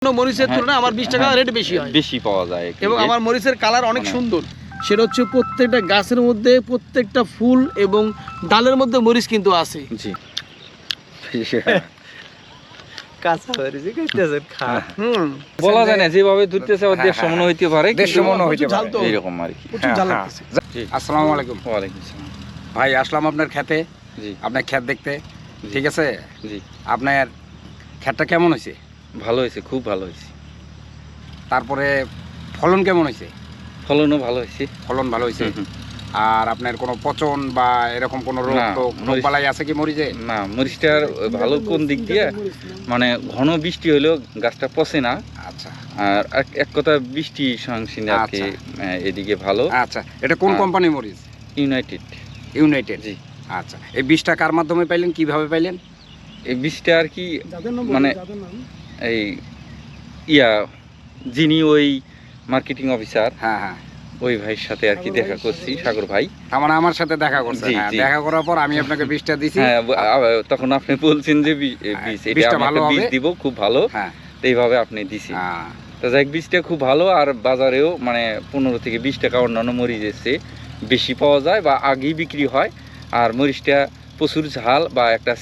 মরিচের তুলনায় আমার 20 টাকা রেট বেশি হয়, বেশি পাওয়া যায় এবং আমার মরিচের কালার অনেক সুন্দর। সেটা হচ্ছে প্রত্যেকটা গাছের মধ্যে প্রত্যেকটা ফুল এবং ডালের মধ্যে মরিচ কিন্তু আছে। জি কাঁচা মরিচই খাইতেছেন খা বলা যায় না, যেভাবে ধরতেছে ওর 150 মণ হইতে পারে, 150 মণ হইতে পারে এরকম আর কি। প্রচুর ঝাল লাগতেছে। আসসালামু আলাইকুম। ওয়ালাইকুম আসসালাম। ভাই আসলাম আপনার খেতে, জি আপনার ক্ষেত দেখতে, ঠিক আছে? জি আপনার ক্ষেতটা কেমন হয়েছে? ভালো হয়েছে, খুব ভালো হয়েছে। তারপরে ফলন কেমন হয়েছে? ফলনও ভালো হয়েছে। ফলন ভালো হয়েছে। আর আপনার কোনো পচন বা এরকম কোনো রোগ না, রোগবালাই আছে কি মরিচে? না, মরিচটার ভালো কোন দিক দিয়ে, মানে ঘন বৃষ্টি হলেও গাছটা পচে না। আচ্ছা আর এক কথা বৃষ্টি সংসিনে আর কি এদিকে ভালো। আচ্ছা, এটা কোন কোম্পানির মরিচ? ইউনাইটেড। ইউনাইটেড, জি। আচ্ছা, এই বীজটা কার মাধ্যমে পাইলেন, কিভাবে পাইলেন? এই বীজটা আর কি মানে এই যিনি ওই মার্কেটিং অফিসার, হ্যাঁ হ্যাঁ, ওই ভাইয়ের সাথে আর কি দেখা করছি, সাগর ভাই। আমার আমার সাথে দেখা করছে। জি, হ্যাঁ, জি। দেখা করার পর আমি আপনাকে বীজটা দিছি। হ্যাঁ, তখন আপনি বলছেন যে বীজ বীজটা এটা ভালো ভালো বীজ হবে। দিব, খুব ভালো। হ্যাঁ তো এইভাবে আপনি দিছি। তো যাই, বীজটা খুব ভালো। আর বাজারেও মানে 15 থেকে 20 টাকা অন্যান্য মরিচের চেয়ে বেশি পাওয়া যায় বা আগেই বিক্রি হয়। আর মরিচটা প্রচুর ঝাল বা একটা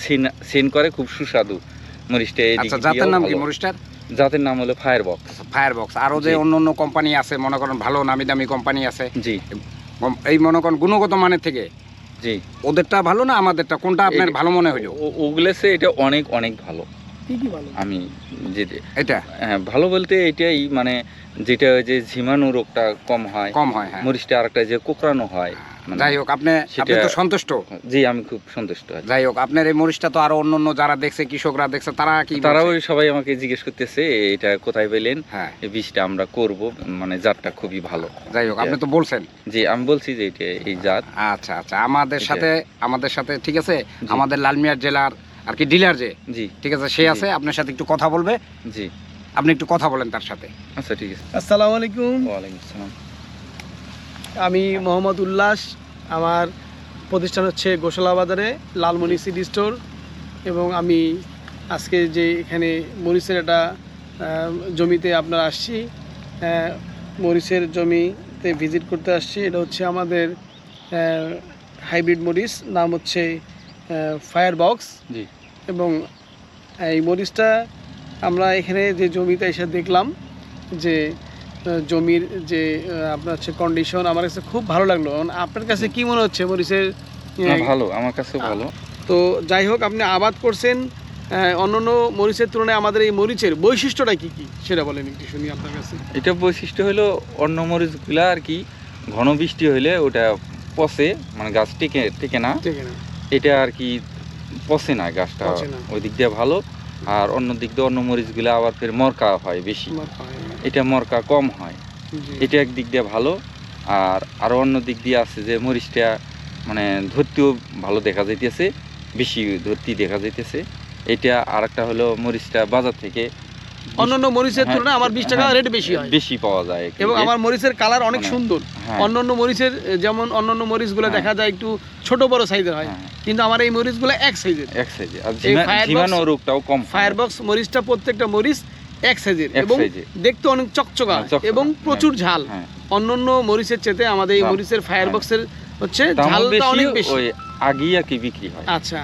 সেন করে, খুব সুস্বাদু মরিচটা। আচ্ছা, জাতের নাম কি মরিচটার? জাতের নাম হলো ফায়ারবক্স। ফায়ারবক্স। আরো যে অন্য অন্য কোম্পানি আছে, মনে করেন ভালো নামি দামি কোম্পানি আছে, জি এই মনে করেন গুণগত মানের থেকে জি, ওদেরটা ভালো না আমাদেরটা, কোনটা আপনার ভালো মনে হইলো? ওগুলো সে এটা অনেক অনেক ভালো। কি কি ভালো? আমি যে এটা ভালো বলতে এটাই, মানে যেটা ওই যে ঝিমানো রোগটা কম হয়, কম হয়। হ্যাঁ, মরিচটা আরেকটা যে কোকড়ানো হয়, মানে যাই হোক, আপনি তো সন্তুষ্ট? জি, আমি খুব সন্তুষ্ট আছি। যাই হোক, আপনার এই মরিচটা তো আরো অন্য অন্য যারা দেখছে, কৃষকরা দেখছে, তারা কি তারাও বলছে? সবাই আমাকে জিজ্ঞেস করতেছে এটা কোথায় পেলেন, হ্যাঁ, এই বীজটা আমরা করব, মানে জাতটা খুবই ভালো। যাই হোক, আপনি তো বলছেন। জি, আমি বলছি যে এটা এই জাত। আচ্ছা আচ্ছা, আমাদের সাথে ঠিক আছে, আমাদের লালমিয়ার জেলার আর কি ডিলার যে, জি ঠিক আছে, সে আছে, আপনার সাথে একটু কথা বলবে। জি, আপনি একটু কথা বলেন তার সাথে। আচ্ছা ঠিক আছে। আসসালামু আলাইকুম, ওয়ালাইকুম আসসালাম। আমি মোহাম্মদ উল্লাস। আমার প্রতিষ্ঠান হচ্ছে গোশালা বাজারে লালমনি সিডি স্টোর, এবং আমি আজকে যে এখানে মরিচের একটা জমিতে আপনার আসছি, মরিচের জমিতে ভিজিট করতে আসছি। এটা হচ্ছে আমাদের হাইব্রিড মরিচ, নাম হচ্ছে ফায়ারবক্স। জি এবং এই মরিচটা আমরা এখানে যে জমিতে এসে দেখলাম যে জমির যে আপনার হচ্ছে কন্ডিশন, আমার কাছে খুব ভালো লাগলো। আপনার কাছে কি মনে হচ্ছে মরিচের? না, ভালো, আমার কাছেও ভালো। তো যাই হোক, আপনি আবাদ করছেন অন্যান্য মরিচের তুলনায়, আমাদের এই মরিচের বৈশিষ্ট্যটা কি কি সেটা বলেন একটু শুনি আপনার কাছে। এটা বৈশিষ্ট্য হলো অন্য মরিচগুলা আর কি ঘন বৃষ্টি হইলে ওটা পচে, মানে গাছ টেকে না। ঠিক না? এটা আর কি পচে না গাছটা, পচে না। ওই দিক দিয়ে ভালো। আর অন্য দিক দিয়ে অন্য মরিচগুলো আবার ফের মরকা হয় বেশি, এটা মরকা কম হয়। জি। এটা এক দিক দিয়ে ভালো। আর আরও অন্য দিক দিয়ে আছে যে মরিচটা মানে ধরতেও ভালো দেখা যাইতেছে, বেশি ধরতি দেখা যাইতেছে। এটা আর একটা হলো মরিচটা বাজার থেকে অন্যান্য মরিচের তুলনায় আমার 20 টাকা রেট বেশি হয়, বেশি পাওয়া যায়, এবং আমার মরিচের কালার অনেক মানে সুন্দর। হ্যাঁ। অন্যান্য মরিচের যেমন অন্যান্য মরিচগুলো হ্যাঁ। দেখা যায় একটু ছোট বড় সাইজের হয়, হ্যাঁ। কিন্তু আমার এই মরিচগুলো এক সাইজের। এক সাইজে। আর এই Firefox- ঝিমানো রোগটাও কম হয়। ফায়ারবক্স মরিচটা প্রত্যেকটা মরিচ এক সাইজের, এক এবং সাইজে। দেখতে অনেক চকচকা হ্যাঁ, চকচকা। এবং প্রচুর হ্যাঁ। ঝাল। হ্যাঁ। অন্যান্য মরিচের চেয়ে আমাদের এই দাম। মরিচের ফায়ারবক্সের হচ্ছে দামও ঝালটা অনেক বেশি। ওই আগেই আর কি বিক্রি হয়। আচ্ছা,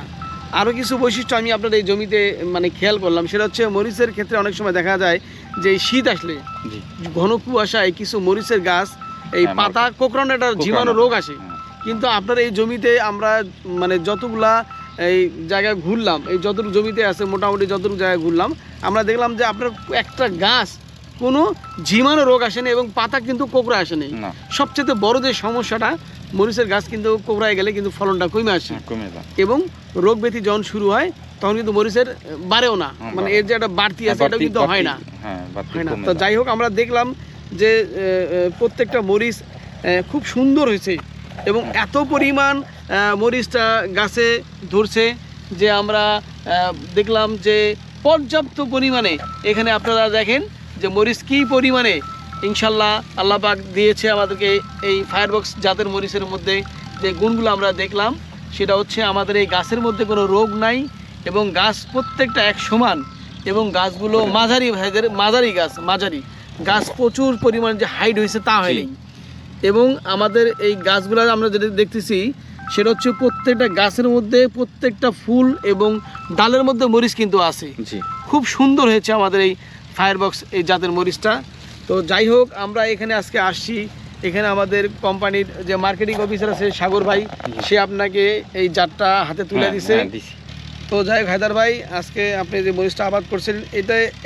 আরও কিছু বৈশিষ্ট্য আমি আপনার এই জমিতে মানে খেয়াল করলাম, সেটা হচ্ছে মরিচের ক্ষেত্রে অনেক সময় দেখা যায় যে এই শীত আসলে জি, ঘন কুয়াশায় কিছু মরিচের গাছ এই হ্যাঁ, পাতা কোঁকড়ানো একটা জীবাণু রোগ আসে। হ্যাঁ। কিন্তু আপনার এই জমিতে আমরা মানে যতগুলা এই জায়গায় ঘুরলাম, এই যতটুকু জমিতে আছে মোটামুটি যতটুকু জায়গায় ঘুরলাম, আমরা দেখলাম যে আপনার একটা গাছ কোনো জীবাণু রোগ আসেনি এবং পাতা কিন্তু কোঁকড়া আসেনি। না, সবচেয়ে বড় যে সমস্যাটা, মরিচের গাছ কিন্তু কোঁকড়ায় গেলে কিন্তু ফলনটা কমে আসে, কমে যায়। এবং রোগ ব্যাধি যখন শুরু হয় তখন কিন্তু মরিচের বাড়েও না, মানে এর যে একটা বাড়তি আছে এটা কিন্তু হয় না। হ্যাঁ, বাড়তি হয় না। কমে তো যায়। যাই হোক, আমরা দেখলাম যে প্রত্যেকটা মরিচ খুব সুন্দর হয়েছে, এবং এত পরিমাণ মরিচটা গাছে ধরছে যে আমরা দেখলাম যে পর্যাপ্ত পরিমাণে এখানে আপনারা দেখেন যে মরিচ কী পরিমাণে ইনশাল্লাহ আল্লাহ পাক দিয়েছে আমাদেরকে। এই ফায়ারবক্স জাতের মরিচের মধ্যে যে গুণগুলো আমরা দেখলাম, সেটা হচ্ছে আমাদের এই গাছের মধ্যে কোনো রোগ নাই, এবং গাছ প্রত্যেকটা এক সমান, এবং গাছগুলো মাঝারি ভাইদের মাঝারি গাছ প্রচুর পরিমাণ যে হাইট হয়েছে তা হয়নি। এবং আমাদের এই গাছগুলো আমরা যেটা দেখতেছি সেটা হচ্ছে প্রত্যেকটা গাছের মধ্যে প্রত্যেকটা ফুল এবং ডালের মধ্যে মরিচ কিন্তু আছে। জি খুব সুন্দর হয়েছে আমাদের এই ফায়ারবক্স এই জাতের মরিচটা। তো যাই হোক, আমরা এখানে আজকে আসছি, এখানে আমাদের কোম্পানির যে মার্কেটিং অফিসার আছে সাগর ভাই, সে আপনাকে এই জাতটা হাতে তুলে দিছে। দিছি। তো যাই হোক হায়দার ভাই, আজকে আপনি যে মরিচটা আবাদ করছেন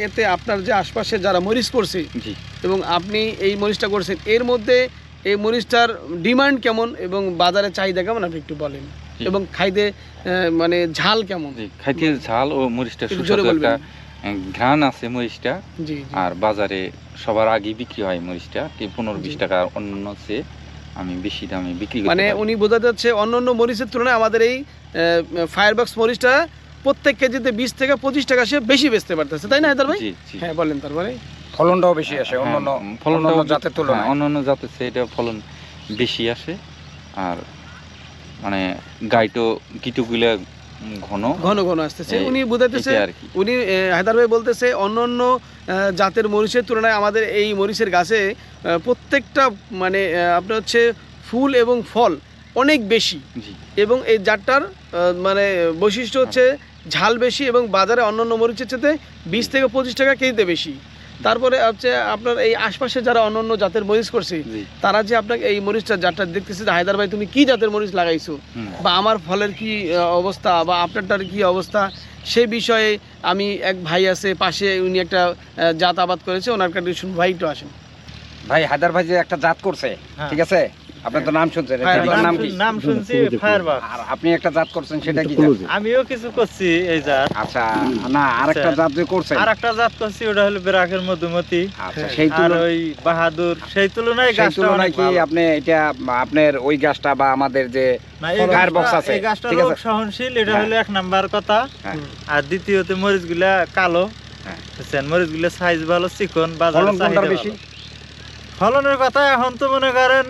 এতে আপনার যে আশপাশে যারা মরিচ করছে জি এবং আপনি এই মরিচটা করছেন, এর মধ্যে এই মরিচটার ডিমান্ড কেমন এবং বাজারে চাহিদা কেমন আপনি একটু বলেন, এবং খাইতে মানে ঝাল কেমন? জি, খাইতে ঝাল ও মরিচটা একটু সুস্বাদু জোরে বলবেন। একটা ঘ্রাণ আছে মরিচটা। জি আর বাজারে সবার আগে বিক্রি হয় মরিচটা, কি 15-20 টাকা অন্য চেয়ে আমি বেশি দামে বিক্রি করতে মানে পারি। উনি বোঝাতে যাচ্ছে অন্য অন্য মরিচের তুলনায় আমাদের এই ফায়ারবক্স মরিচটা প্রত্যেক কেজিতে 20 থেকে 25 টাকা সে বেশি বেচতে পারতেছে, তাই না হায়দার ভাই? জি জি। হ্যাঁ বলেন তারপরে। ফলনটাও বেশি আসে অন্যান্য ফলনটাও অন্যান্য জাতের তুলনায়। অন্যান্য জাতের চেয়ে এটা ফলন বেশি আসে। আর মানে গাইটো কিটুগুলা ঘন ঘন ঘন আসতেছে। এই- উনি বুঝাইতেছে, এটা আর কি। উনি হায়দার ভাই বলতেছে অন্য অন্য জাতের মরিচের তুলনায় আমাদের এই মরিচের গাছে প্রত্যেকটা মানে আপনার হচ্ছে ফুল এবং ফল অনেক বেশি, জি এবং এই জাতটার মানে বৈশিষ্ট্য হচ্ছে ঝাল বেশি এবং বাজারে অন্যান্য মরিচের চেয়ে 20 থেকে 25 টাকা কেজিতে বেশি। তারপরে হচ্ছে আপনার এই আশপাশে যারা অন্যান্য জাতের মরিচ করছে জি তারা যে আপনাকে এই মরিচটা জাতটা দেখতেছে যে হায়দার ভাই তুমি কি জাতের মরিচ লাগাইছো, হুম। বা আমার ফলের কি অবস্থা বা আপনারটার কি অবস্থা, সেই বিষয়ে আমি এক ভাই আছে পাশে, উনি একটা জাত আবাদ করেছে, ওনার কাছে শুনুন। ভাই একটু আসেন। ভাই হায়দার ভাই যে একটা জাত করছে, ঠিক আছে, আপনার তো নাম শুনছেন, হ্যাঁ, এটার নাম কি? নাম শুনছি ফায়ারবাক্স। আর আপনি একটা জাত করছেন, সেটা কি জাত? আমিও কিছু করছি এই জাত। আচ্ছা, না আরেকটা জাত যে করছেন, আর একটা জাত করছি, ওটা হলো বেরাকের মধুমতি। আচ্ছা সেই আর তুলনায় ওই বাহাদুর, সেই তুলনায় সেই গাছটা তুলনায় অনেক কি ভালো। আপনি এটা আপনার ওই গাছটা বা আমাদের যে না, এই ফায়ারবক্স গাছটা- আছে, এই গাছটা ঠিক রোগ আছে? সহনশীল, এটা হ্যাঁ। হলো 1 নাম্বার কথা। হ্যাঁ। আর দ্বিতীয়তে মরিচগুলা কালো, হ্যাঁ। বুঝছেন, মরিচগুলা সাইজ ভালো, চিকন, বাজারে ফলন চাহিদা কোনটার ভালো। বেশি? ফলনের কথা এখন তো মনে করেন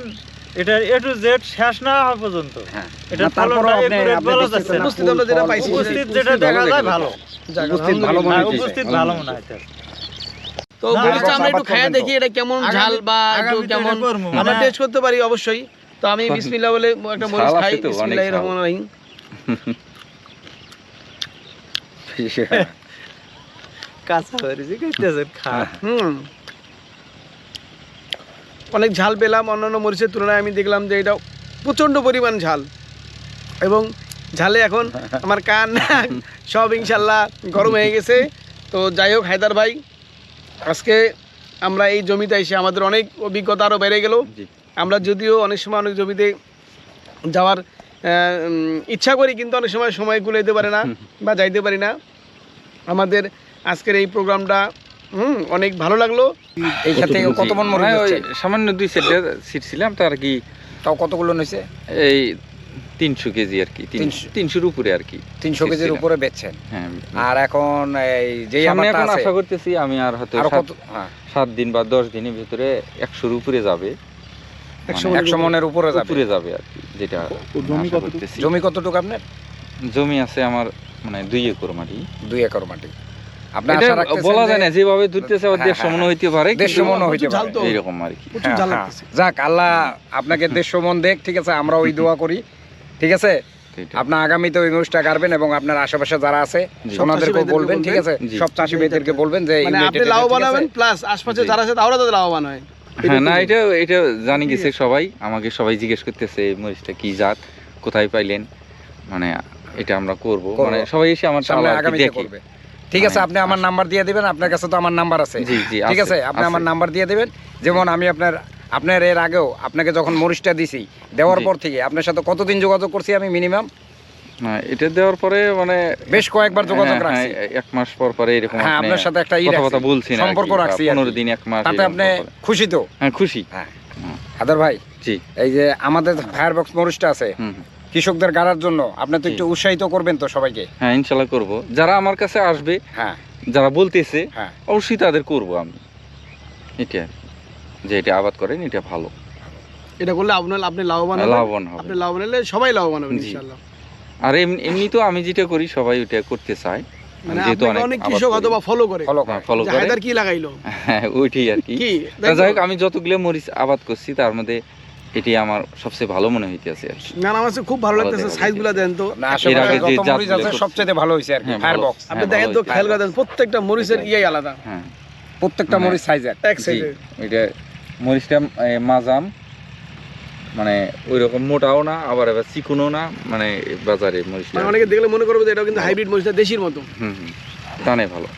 এটা A to Z শেষ না হওয়া পর্যন্ত। হ্যাঁ। এটা না, তারপরেও ফলনটা আপনি- accurate আপনি বলা দেখতেছেন যাচ্ছে না, না। উপস্থিত আমরা যেটা ফুল, পাইছি, ফল, উপস্থিত উপস্থিত যেটা ভালো দেখা যায় লেগেছে। ভালো। যাক, উপস্থিত ভালো মনে হ্যাঁ, হয়েছে। উপস্থিত ভালো মনে হয়। তো না, মরিচটা আমরা একটু আবাদ খাইয়া করবেন দেখি এটা কেমন ঝাল বা একটু আগামীতে কেমন এটা করবো, আমরা মানে- টেস্ট করতে পারি অবশ্যই। তো আমি বিসমিল্লাহ বলে একটা মরিচ ঝাল আছে খাই। তো, অনেক বিসমিল্লাহির ঝাল। রহমানির রহিম। কাঁচা মরিচই খাইতেছেন, খান। হুম, অনেক ঝাল পেলাম। অন্যান্য মরিচের তুলনায় আমি দেখলাম যে এটা প্রচণ্ড পরিমাণ ঝাল, এবং ঝালে এখন আমার কান নাক সব ইনশাল্লাহ গরম হয়ে গেছে। তো যাই হোক হায়দার ভাই, আজকে আমরা এই জমিতে এসে আমাদের অনেক অভিজ্ঞতা আরও বেড়ে গেল। জি আমরা যদিও অনেক সময় অনেক জমিতে যাওয়ার ইচ্ছা করি, কিন্তু অনেক সময় সময় দিতে পারে না বা যাইতে পারি না। আমাদের আজকের এই প্রোগ্রামটা অনেক ভালো লাগলো। এই ক্ষেত্রে কত মন মরিচ হ্যাঁ, ওই হচ্ছে? সামান্য 2 সেট ছিটছিলাম, তো আর কি তাও কতগুলো নিছে? এই 300 কেজি আর কি, 300 300-র উপরে আর কি। 300 কেজির উপরে বেচছেন। হ্যাঁ, আর এখন এই যেই সামনে আমারটা এখন আছে, আশা করতেছি আমি আর হয়তো আর কত? হ্যাঁ, 7 দিন বা 10 দিনের ভিতরে 100-র উপরে যাবে, 100 মনের উপরে যাবে। উপরে যাবে আর কি, যেটা আশা করতেছি। জমি কতটুকু আপনার? জমি আছে আমার মানে 2 একর মাটি। 2 একর মাটি। আপনি এটা আশা রাখতেছেন বলা যে- যায় না, যেভাবে ধরতেছে হ্যাঁ, 150 মন হ্যাঁ, হইতে পারে, 150 মন হইতে প্রচুর ঝাল পারে। তো। এরকম আর কি। প্রচুর ঝাল হ্যাঁ, লাগতেছে। যাক, আল্লাহ আপনাকে 150 মন দেখ, ঠিক আছে, আমরা ওই দোয়া করি, ঠিক আছে। তো এটা- আপনার আগামীতে ওই মরিচটা গাড়বেন এবং আপনার আশেপাশে যারা আছে জি। ওনাদেরকেও চাষিভাইদেরকে বলবেন, ঠিক আছে, জি। সব চাষি ভাইদেরকে বলবেন যে মানে আপনি ইউনিটেড, লাভবান ঠিক আছে? হবেন, প্লাস আশপাশে জি। যারা আছে তারাও তাদের লাভবান হয়। হ্যাঁ, না এটা এটা জানি গেছে সবাই, আমাকে সবাই জিজ্ঞেস করতেছে এই মরিচটা কি জাত, কোথায় পাইলেন, মানে এটা আমরা করব, করবো। মানে সবাই এসে আমার সামনে চালা আর কি আগামীতে দেখে। করবে। ঠিক আছে, মানে আপনি আমার নাম্বার দিয়ে দিবেন, আপনার কাছে তো আমার নাম্বার আছে, জি জি ঠিক আছে, আপনি আমার নাম্বার দিয়ে দিবেন। যেমন আমি আপনার এর আগেও আপনাকে যখন মরিচটা দিছি, দেওয়ার জি। পর থেকে আপনার সাথে কতদিন যোগাযোগ করছি আমি? মিনিমাম হ্যাঁ, এটা দেওয়ার পরে মানে বেশ কয়েকবার যোগাযোগ হ্যাঁ, রাখছি। হ্যাঁ, 1 মাস পর পরে এরকম হ্যাঁ, আপনি আপনার সাথে একটা কথা বলছি না, সম্পর্ক রাখছি আর কি। 15 দিন 1 মাস তাতে এরকম আপনি পর পরে। খুশি তো? হ্যাঁ, খুশি। হ্যাঁ, হায়দার ভাই, জি এই যে আমাদের ফায়ারবক্স মরিচটা আছে হুম হুম। কৃষকদের গাড়ার জন্য, আপনি তো জি। একটু উৎসাহিত করবেন তো সবাইকে? হ্যাঁ, ইনশাল্লাহ করব। যারা আমার কাছে আসবে, হ্যাঁ যারা বলতেছে, হ্যাঁ, অবশ্যই তাদের করব আমি, এটা যে এটা আবাদ করেন এটা ভালো, এটা করলে আপনি লাভবান হবেন। লাভবান আপনি হবে। লাভবান হলে সবাই লাভবান হবেন জি। ইনশাআল্লাহ। আর এমনি তো আমি যেটা করি সবাই ওটা করতে চায়, মানে যেহেতু আপনাকে অনেক অনেক আবাদ কৃষক করি। হয়তো বা ফলো করে ফলো হ্যাঁ, করে ফলো যে করে হায়দার কি লাগাইলো হ্যাঁ ওইটাই আর কি কি তা তাই তো? যাই হোক আমি যতগুলো মরিচ আবাদ করছি তার মধ্যে এটি আমার সবচেয়ে ভালো মনে হইতেছে আর কি না না, আমার কাছে খুব ভালো ভালো লাগতেছে দেখা সাইজগুলো দেন তো না এর আশেপাশে আগে যে যত মরিচ জাতগুলো আছে করছি। সবচেয়ে ভালো হয়েছে আর কি হ্যাঁ, ফায়ার ভালো। বক্স আপনি হ্যাঁ, দেখেন তো ভালোই। খেয়াল করে দেন প্রত্যেকটা মরিচের এটাই। ইয়াই আলাদা হ্যাঁ প্রত্যেকটা মানে- মরিচ সাইজের এক জি, সাইজের এটা মরিচটা মাজাম মানে ওই রকম মোটাও না আবার এবার চিকনও না মানে বাজারে মরিচটা মানে অনেকে দেখলে মনে করবে যে এটা কিন্তু হাইব্রিড মরিচটা দেশির মতো হুম টানে ভালো